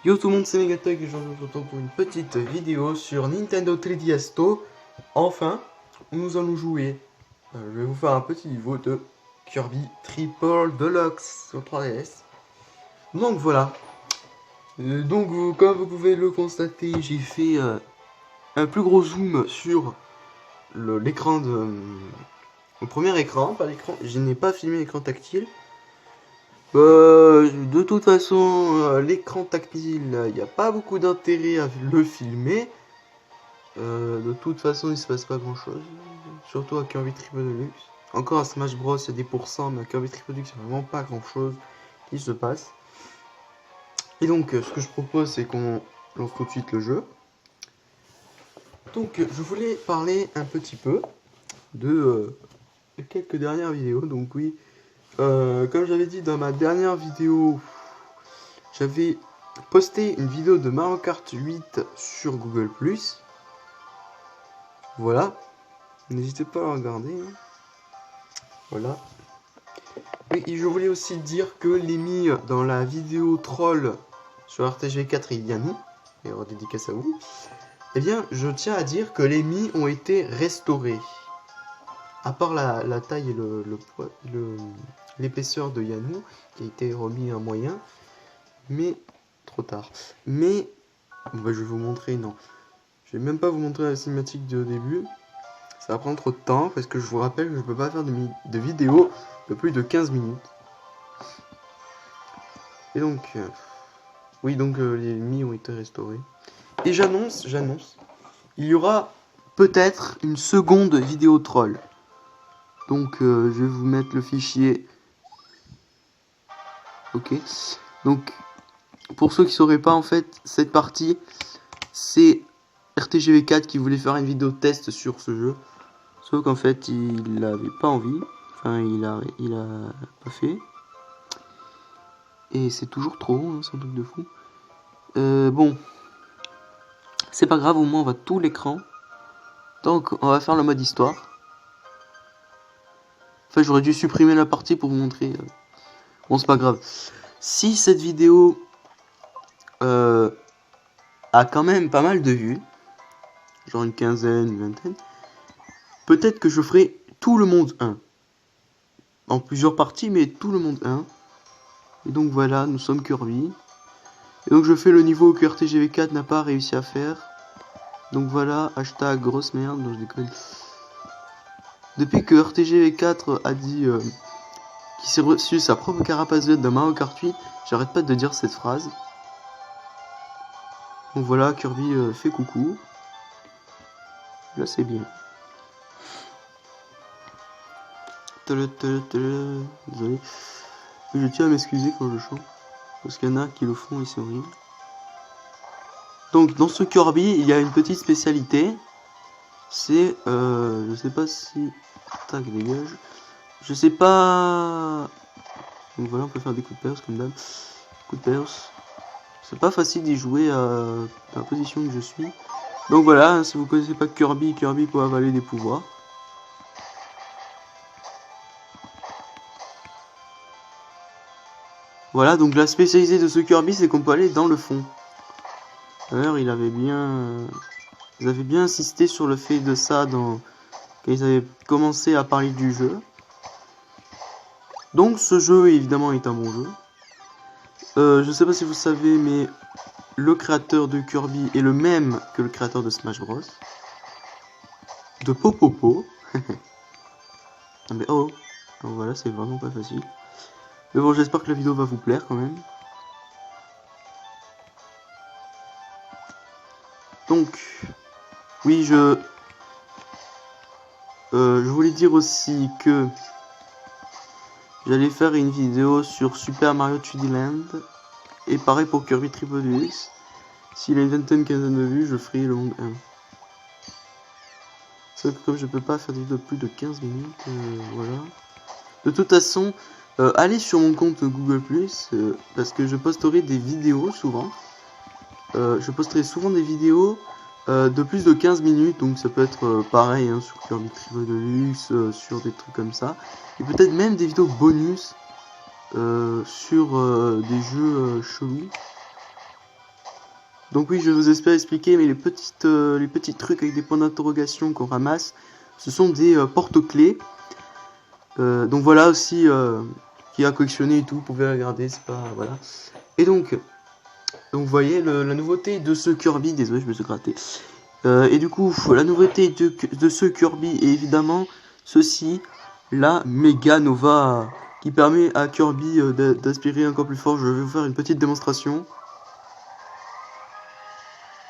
Yo tout le monde, c'est Megatech et je vous retrouve pour une petite vidéo sur Nintendo 3DS To. Enfin, nous allons jouer. Je vais vous faire un petit niveau de Kirby Triple Deluxe sur 3DS. Donc voilà. Comme vous pouvez le constater, j'ai fait un plus gros zoom sur l'écran le premier écran, pas l'écran. Je n'ai pas filmé l'écran tactile. De toute façon, l'écran tactile, il n'y a pas beaucoup d'intérêt à le filmer. De toute façon, il se passe pas grand chose. Surtout à Kirby Triple Deluxe. Encore à Smash Bros, il y a des pourcents, mais à Kirby Triple Deluxe, il n'y a vraiment pas grand chose qui se passe. Et donc, ce que je propose, c'est qu'on lance tout de suite le jeu. Donc, je voulais parler un petit peu de quelques dernières vidéos. Donc, oui. Comme j'avais dit dans ma dernière vidéo, j'avais posté une vidéo de Mario Kart 8 sur Google+. Voilà. N'hésitez pas à la regarder. Hein. Voilà. Et je voulais aussi dire que les mis dans la vidéo troll sur RTG4 et Yannou, et dédicace à vous, eh bien, je tiens à dire que les mis ont été restaurés. À part la taille et l'épaisseur de Yannou, qui a été remis un moyen, mais trop tard. Mais, je vais vous montrer, non. Je vais même pas vous montrer la cinématique de début. Ça va prendre trop de temps, parce que je vous rappelle que je peux pas faire de vidéo de plus de 15 minutes. Et donc, oui, donc les ennemis ont été restaurés. Et j'annonce, il y aura peut-être une seconde vidéo troll. Donc, je vais vous mettre le fichier. Ok. Donc, pour ceux qui ne sauraient pas, en fait, cette partie, c'est RTGV4 qui voulait faire une vidéo test sur ce jeu. Sauf qu'en fait, il n'avait pas envie. Enfin, il a pas fait. Et c'est toujours trop, hein, c'est un truc de fou. Bon. C'est pas grave, au moins on voit tout l'écran. Donc, on va faire le mode histoire. Enfin, j'aurais dû supprimer la partie pour vous montrer. Bon, c'est pas grave. Si cette vidéo a quand même pas mal de vues, genre une quinzaine, une vingtaine, peut-être que je ferai tout le monde 1. En plusieurs parties, mais tout le monde 1. Et donc voilà, nous sommes Kirby. Et donc je fais le niveau que RTGV4 n'a pas réussi à faire. Donc voilà, hashtag grosse merde, non je déconne. Depuis que RTGV4 a dit qu'il s'est reçu sa propre carapace verte dans Mario Kart 8, j'arrête pas de dire cette phrase. Donc voilà, Kirby fait coucou. Là c'est bien. Désolé. Je tiens à m'excuser quand je chante. Parce qu'il y en a qui le font et c'est horrible. Donc dans ce Kirby, il y a une petite spécialité. C'est, je sais pas si... Tac, dégage. Je sais pas... Donc voilà, on peut faire des coups de perce comme d'hab. Coups de perce. C'est pas facile d'y jouer dans la position que je suis. Donc voilà, si vous connaissez pas Kirby peut avaler des pouvoirs. Voilà, donc la spécialité de ce Kirby, c'est qu'on peut aller dans le fond. D'ailleurs, ils avaient bien insisté sur le fait de ça quand ils avaient commencé à parler du jeu. Donc ce jeu, évidemment, est un bon jeu. Je sais pas si vous savez, mais le créateur de Kirby est le même que le créateur de Smash Bros. De Popopo. Ah mais oh, donc voilà, c'est vraiment pas facile. Mais bon, j'espère que la vidéo va vous plaire quand même. Donc, oui, je voulais dire aussi que j'allais faire une vidéo sur Super Mario 3D Land. Et pareil pour Kirby Triple Deluxe. S'il a une vingtaine, quinzaine de vues, je ferai le monde 1. Sauf que comme je peux pas faire des vidéos de plus de 15 minutes, voilà. De toute façon, allez sur mon compte Google+, parce que je posterai des vidéos souvent. Je posterai souvent des vidéos de plus de 15 minutes, donc ça peut être pareil hein, sur Kirby Triple Deluxe, sur des trucs comme ça. Et peut-être même des vidéos bonus sur des jeux chelous. Donc oui, je vous espère expliquer, mais les petits trucs avec des points d'interrogation qu'on ramasse, ce sont des porte-clés. Donc voilà aussi, qui a collectionné et tout, vous pouvez regarder, c'est pas... Voilà. Et donc vous voyez, la nouveauté de ce Kirby, désolé, je me suis gratté. Et du coup, la nouveauté de ce Kirby est évidemment ceci, la Mega Nova, qui permet à Kirby d'aspirer encore plus fort. Je vais vous faire une petite démonstration.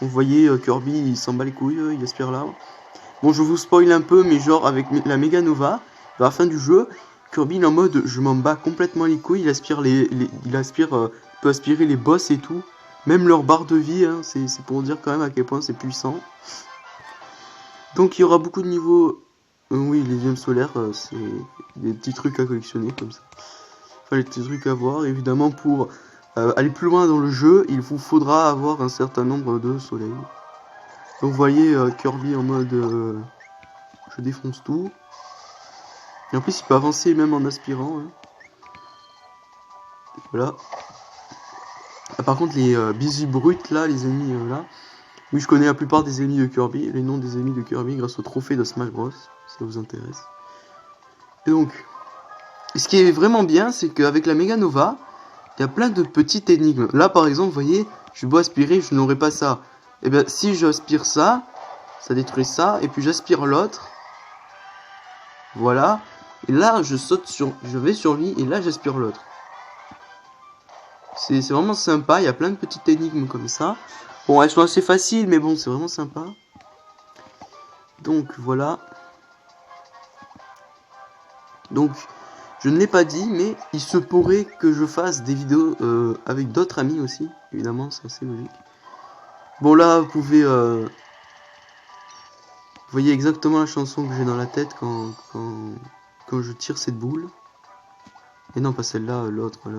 Vous voyez, Kirby, il s'en bat les couilles, il aspire là. Bon, je vous spoil un peu, mais genre, avec la Mega Nova, à la fin du jeu, Kirby, il est en mode, je m'en bats complètement les couilles, il aspire peut aspirer les boss et tout. Même leur barre de vie, hein, c'est pour dire quand même à quel point c'est puissant. Donc il y aura beaucoup de niveaux. Oui, les gemmes solaires, c'est des petits trucs à collectionner comme ça. Enfin, les petits trucs à voir. Évidemment, pour aller plus loin dans le jeu, il vous faudra avoir un certain nombre de soleils. Donc vous voyez Kirby en mode je défonce tout. Et en plus, il peut avancer même en aspirant. Hein. Voilà. Ah, par contre, les bisous brutes là, les ennemis là. Oui, je connais la plupart des ennemis de Kirby, les noms des ennemis de Kirby grâce au trophée de Smash Bros, si ça vous intéresse. Et donc, ce qui est vraiment bien, c'est qu'avec la Mega Nova, il y a plein de petites énigmes. Là, par exemple, vous voyez, je dois aspirer, je n'aurai pas ça. Et bien, si j'aspire ça, ça détruit ça, et puis j'aspire l'autre. Voilà. Et là, je vais sur lui, et là, j'aspire l'autre. C'est vraiment sympa, il y a plein de petites énigmes comme ça. Bon, elles sont assez faciles, mais bon, c'est vraiment sympa. Donc, voilà. Donc, je ne l'ai pas dit, mais il se pourrait que je fasse des vidéos avec d'autres amis aussi. Évidemment, c'est assez logique. Bon, là, vous pouvez... vous voyez exactement la chanson que j'ai dans la tête quand je tire cette boule. Et non, pas celle-là, l'autre, là.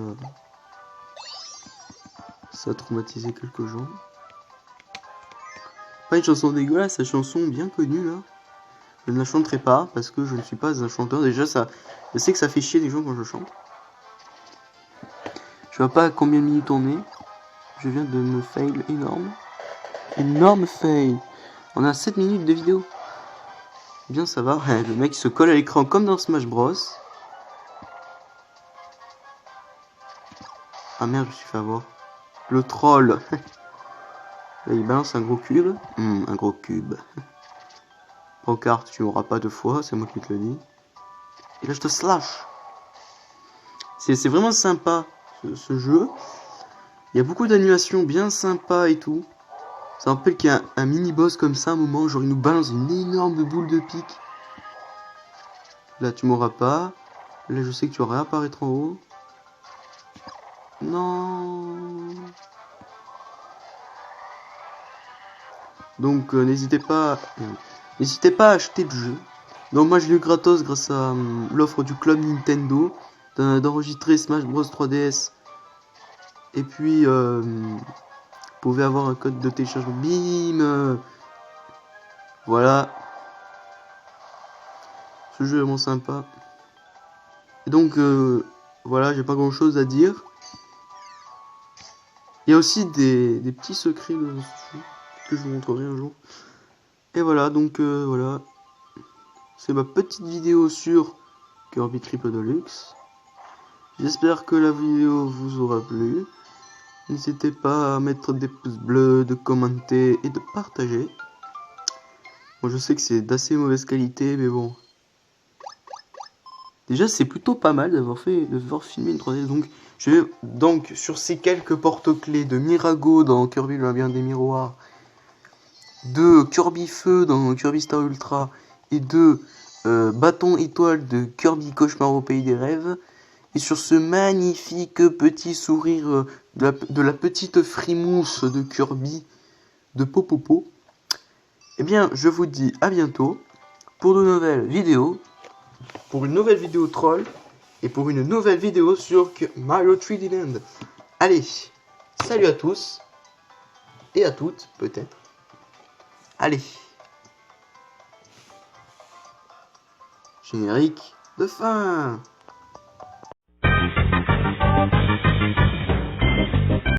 Ça a traumatisé quelques gens. Pas une chanson dégueulasse, c'est une chanson bien connue, là. Je ne la chanterai pas, parce que je ne suis pas un chanteur. Déjà, je sais que ça fait chier les gens quand je chante. Je vois pas à combien de minutes on est. Je viens de me fail énorme. Énorme fail. On a 7 minutes de vidéo. Bien, ça va. Le mec se colle à l'écran comme dans Smash Bros. Ah merde, je me suis fait avoir. Le troll. Là, il balance un gros cube. Un gros cube. Pancarte, tu n'auras pas 2 fois, c'est moi qui te le dis. Et là, je te slash. C'est vraiment sympa, ce jeu. Il y a beaucoup d'animations bien sympas et tout. Ça rappelle qu'il y a un mini-boss comme ça, à un moment, genre il nous balance une énorme boule de pique. Là, tu m'auras pas. Là, je sais que tu vas réapparaître en haut. Non. Donc, n'hésitez pas à acheter le jeu. Donc, moi, je l'ai eu gratos grâce à l'offre du club Nintendo d'enregistrer Smash Bros 3DS. Et puis, vous pouvez avoir un code de téléchargement. Bim. Voilà. Ce jeu est vraiment sympa. Et donc, voilà, j'ai pas grand chose à dire. Il y a aussi des petits secrets de ce jeu que je vous montrerai un jour. Et voilà, donc voilà. C'est ma petite vidéo sur Kirby Triple Deluxe. J'espère que la vidéo vous aura plu. N'hésitez pas à mettre des pouces bleus, de commenter et de partager. Bon, je sais que c'est d'assez mauvaise qualité, mais bon. Déjà, c'est plutôt pas mal d'avoir filmé une 3D. Donc, je vais donc sur ces quelques porte-clés de Mirago dans Kirby le labyrinthe des miroirs, de Kirby Feu dans Kirby Star Ultra et de Bâton Étoile de Kirby Cauchemar au Pays des Rêves. Et sur ce magnifique petit sourire de la petite frimousse de Kirby de Popopo, eh bien, je vous dis à bientôt pour de nouvelles vidéos, pour une nouvelle vidéo troll et pour une nouvelle vidéo sur Mario 3D Land. Allez, salut à tous et à toutes peut-être. Allez. Générique de fin.